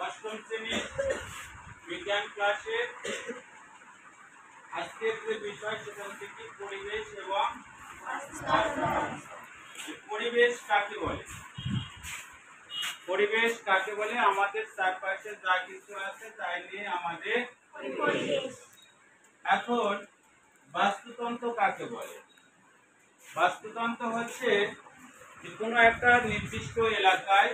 অষ্টম শ্রেণীর বিজ্ঞান ক্লাসে আজকের যে বিষয় সেটা হচ্ছে কি পরিবেশ এবং পরিবেশ কাকে বলে। পরিবেশ কাকে বলে? আমাদের চারপাশে যা কিছু আছে তাই নিয়ে আমাদের পরিবেশ। এখন বাস্তুতন্ত্র কাকে বলে? বাস্তুতন্ত্র হচ্ছে যে কোনো একটা নির্দিষ্ট এলাকায়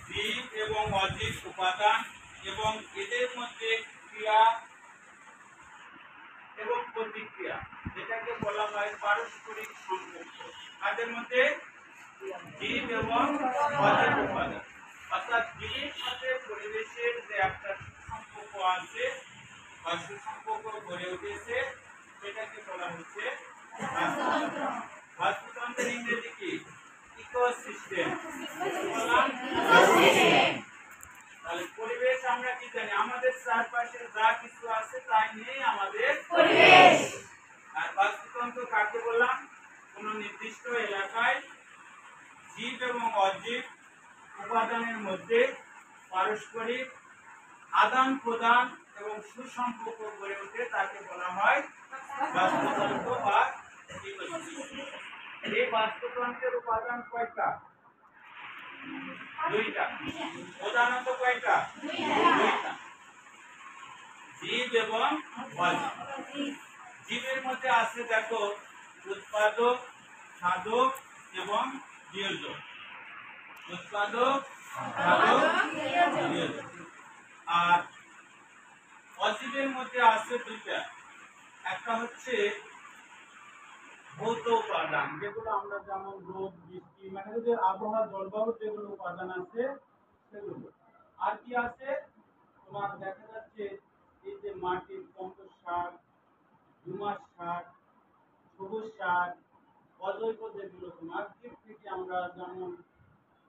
জীব এবং অজীব উপাদান এবং এদের মধ্যে ক্রিয়া এবং প্রতিক্রিয়া, যেটাকে বলা হয় পারস্পরিক সম্পর্ক। তাদের মধ্যে জীব এবং অজীব উপাদান, অর্থাৎ জীবের সাথে পরিবেশের যে একটা সম্পর্ক আছে বা সুসম্পর্ক গড়ে উঠেছে সেটাকে বলা হচ্ছে বাস্তুতন্ত্র। বাস্তুতন্ত্রের ইংরেজি কি? ইকোসিস্টেম। তাহলে পরিবেশ আমরা কি জানি? আমাদের চারপাশে যা কিছু আছে তাই নিয়ে আমাদের পরিবেশ। আর বাস্তুতন্ত্র কাকে বললাম? কোন নির্দিষ্ট এলাকায় জীব এবং অজীব উপাদানের মধ্যে পারস্পরিক আদান প্রদান এবং সুসম্পর্ক গড়ে ওঠে তাকে বলা হয় বাস্তুতন্ত্র বা ইকোসিস্টেম। এই বাস্তুতন্ত্রের উপাদান কয়টা? দুইটা। প্রধানত কয়টা? দুইটা, জীব এবং অজীব। জীবের মধ্যে আছে দেখো উৎপাদক, সাধক এবং বিয়োজক। উৎপাদক, সাধক, বিয়োজক। আর অজীবের মধ্যে আছে দুইটা, একটা হচ্ছে ভৌত উপাদান, যেগুলো আমরা যেমন রোদ, বৃষ্টি, মানে যে আবহাওয়া জলবায়ু যেগুলো উপাদান আছে সেগুলো। আর কি আছে? তোমার দেখা যাচ্ছে এই যে মাটির কম্পোস্ট সার, হিউমাস সার, সবুজ সার, অজৈব যেগুলো তোমার কীট থেকে আমরা যেমন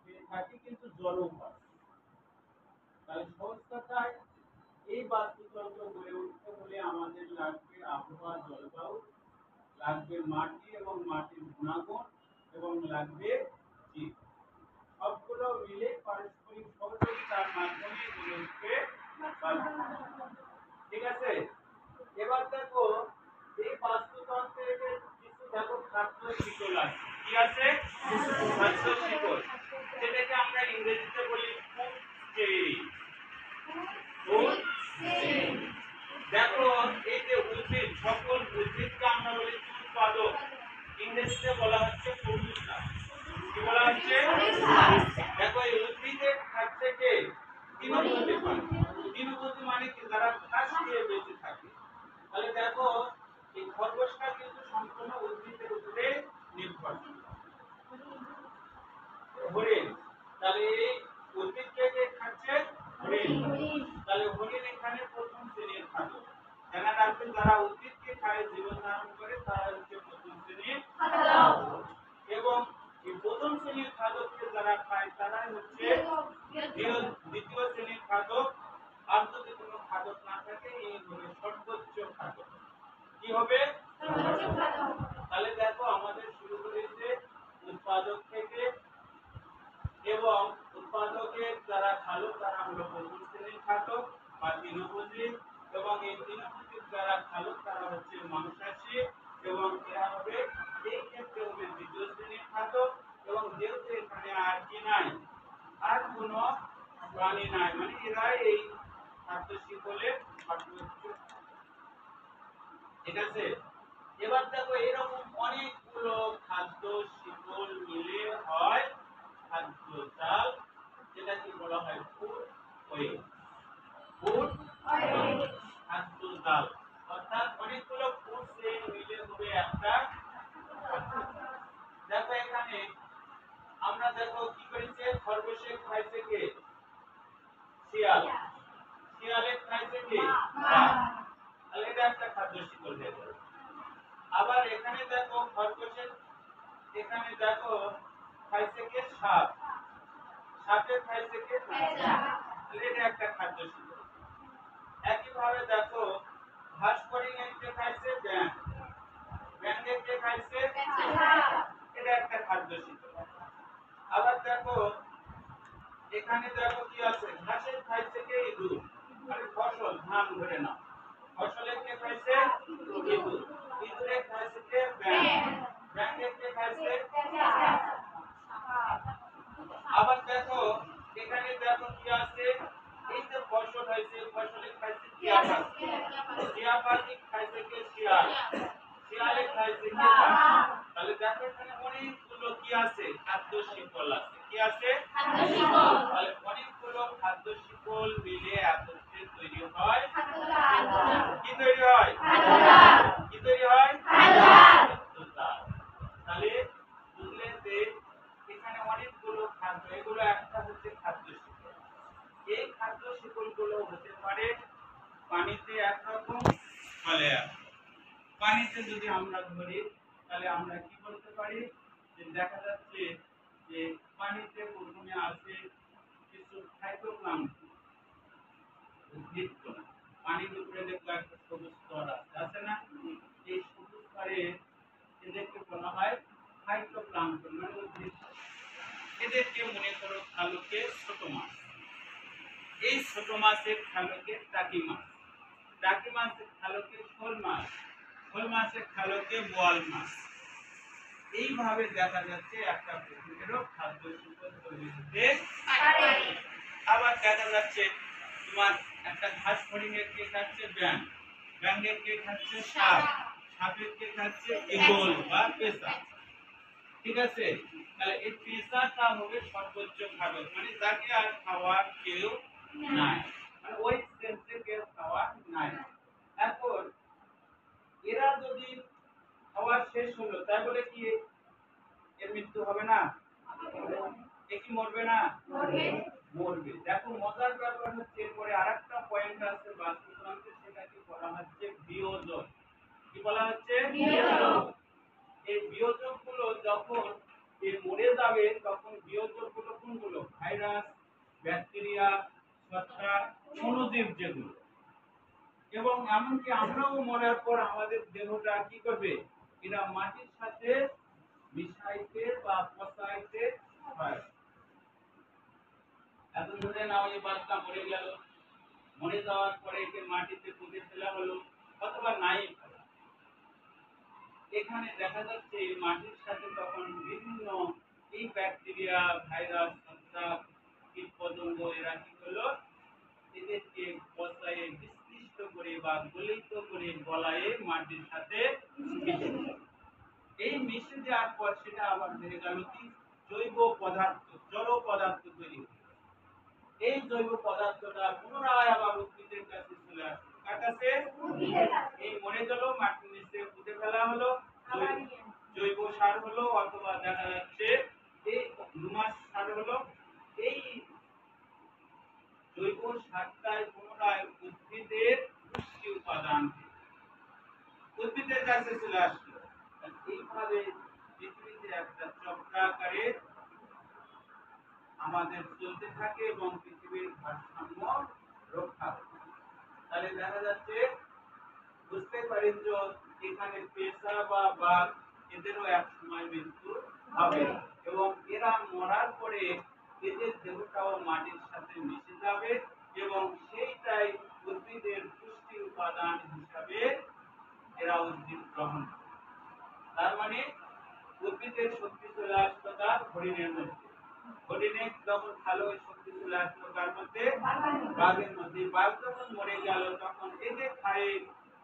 পেয়ে থাকি কিন্তু জলও পাই। তাহলে সহজ কথায় এই বাস্তুতন্ত্র গড়ে উঠতে হলে আমাদের লাগবে আবহাওয়া জলবায়ু, লাগবে মাটি এবং মাটির গুণাগুণ, এবং লাগবে জীব। সবগুলো মিলে পারস্পরিক সহযোগিতার মাধ্যমে গড়ে উঠবে বাস্তুতন্ত্র। ঠিক আছে? এবার দেখো এই বাস্তুতন্ত্রের কিছু দেখো খাদ্য শিকল আছে। কি আছে? খাদ্য শিকল, যেটাকে আমরা ইংরেজিতে বলি ফুড চেইন। Food chain. দেখো এই যে উদ্ভিদ, সকল উদ্ভিদকে আমরা বলি উৎপাদক, ইংরেজিতে বলা হচ্ছে প্রোডিউসার। কি বলা হচ্ছে? দেখো এই উদ্ভিদের খাচ্ছে কে? তৃণভোজী প্রাণী। তৃণভোজী মানে কি? যারা ঘাস খেয়ে বেঁচে থাকে। তাহলে দেখো এই খরগোশটা কিন্তু সম্পূর্ণ উদ্ভিদের উপরে নির্ভরশীল। হরিণ, তাহলে এই উদ্ভিদকে কে খাচ্ছে? হরিণ। তাহলে হরিণ এখানে প্রথম শ্রেণীর খাদ্য। জানা রাখবেন, যারা উদ্ভিদকে খায়, জীবন ধারণ করে, তারা হচ্ছে প্রথম শ্রেণীর খাদ্য। এবং এই প্রথম শ্রেণীর খাদ্যকে যারা খায় তারাই হচ্ছে দ্বিতীয় শ্রেণীর খাদ্য। আর যদি কোনো খাদ্য না থাকে এই হবে সর্বোচ্চ খাদ্য। কি হবে? তাহলে দেখো আমাদের শুরু করেছে উৎপাদক থেকে, এবং উৎপাদকের যারা খাদ্য তারা হলো প্রথম শ্রেণীর খাদ্য বা তৃণভোজী, এবং এই তৃণভোজীর যারা খাদ্য তারা হচ্ছে মাংসাশী, এবং এরা হবে এই ক্ষেত্রে হবে দ্বিতীয় শ্রেণীর খাদ্য। এবং যেহেতু এখানে আর কি নাই, আর কোনো প্রাণী নাই, মানে এরা এই খাদ্য শিকলে সর্বোচ্চ। ঠিক আছে? এবার দেখো এরকম অনেকগুলো খাদ্য শিকল মিলে হয় খাদ্য জাল, যেটাকে বলা হয় ফুড ওয়েব। ফুড ওয়েব, খাদ্য জাল, অর্থাৎ অনেকগুলো ফুড চেইন মিলে হবে একটা খাদ্য জাল। দেখো এখানে আমরা দেখো কি করেছে, খরগোশে খাইছে কে? শিয়াল। শিয়ালে খাইছে কে? বাঘ। তাহলে এটা একটা খাদ্য শিকল হয়ে গেল। আবার এখানে দেখো খরগোশের, এখানে দেখো খাইছে কে? সাপ। সাপে খাইছে কে? তাহলে এটা একটা খাদ্য শিকল। একইভাবে দেখো ঘাস ফড়িংয়ের কে খাইছে? ব্যাঙ। ব্যাঙের কে খাইছে? এটা একটা খাদ্য শিকল। আবার দেখো এখানে এখানে দেখো কি আছে, ঘাসের খাইছে কে? ইঁদুর। মানে ফসল, ধান ধরে নাও, ফসলে কে খাইছে? ইঁদুর। ইঁদুরে খাইছে কে? ব্যাঙ। ব্যাঙে কে খাইছে? আবার দেখো এখানে দেখো কি আছে, এই যে ফসল হয়েছে, ফসলে খাইছে টিয়া পাখি। টিয়া পাখি খাইছে কে? শিয়াল। শিয়ালে খাইছে কে? তাহলে দেখো এখানে অনেকগুলো কি আছে, খাদ্য শিকল আছে। কি আছে? খাদ্য শিকল। তাহলে অনেকগুলো খাদ্য শিকল মিলে একত্রে তৈরি হয় খাদ্যজাত। কি তৈরি হয়? খাদ্যজাত। কি তৈরি হয়? খাদ্যজাত। তাহলে বুঝলেন যে এখানে অনেকগুলো খাদ্য, এগুলো একটা হচ্ছে খাদ্য শিকল। এই খাদ্য শিকলগুলো হতে পারে পানিতে একরকম, জলে একরকম। পানিতে যদি আমরা ধরি তাহলে আমরা কি বলতে পারি, যে দেখা যাচ্ছে যে পানিতে প্রথমে আছে কিছু ফাইটোপ্লাঙ্কটন, উদ্ভিদ কণা। পানির উপরে দেখো একটা সবুজ স্তর আছে না? এই সবুজ স্তরে এদেরকে বলা হয় ফাইটোপ্লাঙ্কটন, মানে উদ্ভিদ। এদেরকে মনে করো খালকে ছোট মাছ। এই ছোট মাছের খালকে টাকি মাছ, টাকি মাছের খালকে শোল মাছ, শোল মাছের খালকে বোয়াল মাছ। এইভাবে দেখা যাচ্ছে একটা পুকুরেরও খাদ্য শিকল তৈরি হতে পারে। আবার দেখা যাচ্ছে তোমার একটা ঘাস হরিণের কে খাচ্ছে? ব্যাঙ। ব্যাঙের কে খাচ্ছে? সাপ। সাপের কে খাচ্ছে? ঈগল বা পেঁচা। ঠিক আছে? তাহলে এই পেঁচাটা হবে সর্বোচ্চ খাবার, মানে যাকে আর খাওয়ার কেউ নাই, মানে ওই সেন্সে কেউ খাওয়ার নাই। এখন এরা যদি খাওয়া শেষ হলো, তাই বলে কি এর মৃত্যু হবে না? এ কি মরবে না? মরবে। দেখো মজার ব্যাপার হচ্ছে এরপরে আরেকটা পয়েন্ট আছে বাস্তুতন্ত্রে, সেটাকে বলা হচ্ছে বিয়োজক। কি বলা হচ্ছে? বিয়োজক। এই বিয়োজকগুলো যখন মরে যাবে তখন বিয়োজকগুলো কোনগুলো? ভাইরাস, ব্যাকটেরিয়া, ছত্রাক, অণুজীব যেগুলো। এবং এমনকি আমরাও মরার পর আমাদের দেহটা কি করবে? এরা মাটির সাথে মিশাইতে বা পচাইতে হয়। এখন ধরে নাও এই বাচ্চা মরে গেল, মরে যাওয়ার পরে একে মাটিতে পুঁতে ফেলা হলো অথবা নাই ফেলা। এখানে দেখা যাচ্ছে এই মাটির সাথে তখন বিভিন্ন এই ব্যাকটেরিয়া, ভাইরাস, ছত্রাক, কীটপতঙ্গ এরা কি হলো? এদেরকে পচায়ে বিশ্লিষ্ট করে বা গলিত করে গলায়ে মাটির সাথে মিশে যায়। এই মিশে যাওয়ার পর সেটা আবার হয়ে গেল কি? জৈব পদার্থ, জড় পদার্থ তৈরি হলো। এই জৈব পদার্থটা পুনরায় আবার উদ্ভিদের কাছে চলে আসে। কার কাছে? উদ্ভিদের কাছে। এই মরে গেল, মাটির নিচে পুঁতে ফেলা হলো, জৈব সার হলো, অথবা দেখা যাচ্ছে এই হিউমাস সার হলো। এই জৈব সারটাই পুনরায় উদ্ভিদের পুষ্টি উপাদান, উদ্ভিদের কাছে চলে আসলো। এইভাবে পৃথিবীতে একটা চক্রাকারে আমাদের চলতে থাকে এবং পৃথিবীর ভারসাম্য রক্ষা করে। তাহলে দেখা যাচ্ছে, বুঝতে পারি যে এখানে পেঁচা বা বাঘ এদেরও এক সময় মৃত্যু হবে এবং এরা মরার পরে এদের দেহটাও মাটির সাথে মিশে যাবে এবং সেইটাই উদ্ভিদের পুষ্টি উপাদান হিসাবে এরা উদ্ভিদ গ্রহণ করে। তার মানে উদ্ভিদের শক্তি চলে আসলো তার হরিণের মধ্যে, হরিণের যখন ভালো শক্তি চলে আসলো তার মধ্যে, বাঘের মধ্যে। বাঘ যখন মরে গেল তখন এই যে খায়,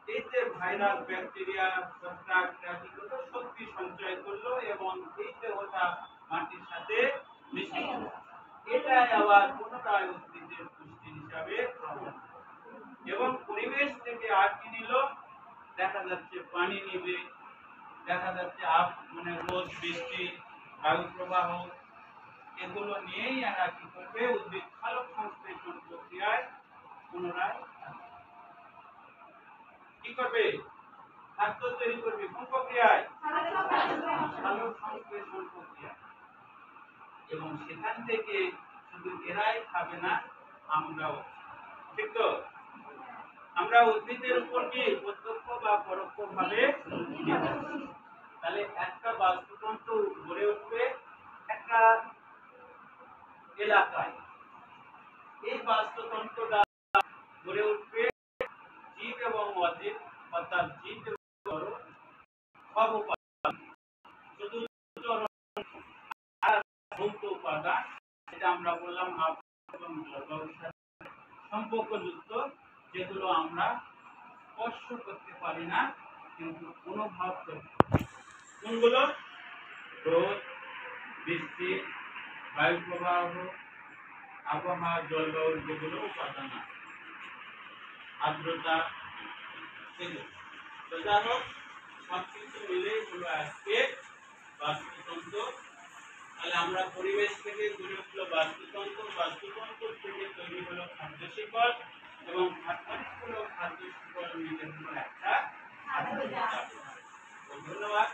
এই যে ভাইরাস, ব্যাকটেরিয়া, ছত্রাক ইত্যাদিগুলো শক্তি সঞ্চয় করলো এবং এই দেহটা মাটির সাথে মিশে গেল। এটাই আবার পুনরায় উদ্ভিদের পুষ্টি হিসাবে গ্রহণ এবং পরিবেশ থেকে আর কি নিল? দেখা যাচ্ছে পানি নিবে, দেখা যাচ্ছে মানে রোদ, বৃষ্টি, বায়ু প্রবাহ, এগুলো নিয়েই এরা কি করবে? উদ্ভিদ সালোক সংশ্লেষণ প্রক্রিয়ায় পুনরায় কি করবে? খাদ্য তৈরি করবে। কোন প্রক্রিয়ায়? সালোক সংশ্লেষণ প্রক্রিয়া। এবং সেখান থেকে শুধু এরাই খাবে না, আমরাও। ঠিক তো? আমরা উদ্ভিদের উপর কি প্রত্যক্ষ বা পরোক্ষ ভাবে নির্ভরশীল। তাহলে একটা বাস্তুতন্ত্র গড়ে উঠবে একটা এলাকায়, এই বাস্তুতন্ত্রটা গড়ে উঠবে জীব এবং অজীব, অর্থাৎ জীব এবং জড় সব উপাদান, শুধু জড় আর ভৌত উপাদান, এটা আমরা বললাম আবহাওয়া এবং জলবায়ুর সাথে সম্পর্কযুক্ত, যেগুলো আমরা স্পর্শ করতে পারি না কিন্তু অনুভব করতে পারি। কোনগুলো? রোদ, বৃষ্টি, বায়ু প্রবাহ, আবহাওয়া, জলবায়ুর যেগুলো উপাদান আছে, আর্দ্রতা, সেগুলো। তো যাই হোক, সবকিছু মিলেই হলো আজকে বাস্তুতন্ত্র। তাহলে আমরা পরিবেশ থেকে গড়ে উঠলো বাস্তুতন্ত্র, বাস্তুতন্ত্র থেকে তৈরি হলো খাদ্য শিকড়, এবং খাদ্য শিকড় মিলে হলো একটা খাদ্য। ধন্যবাদ।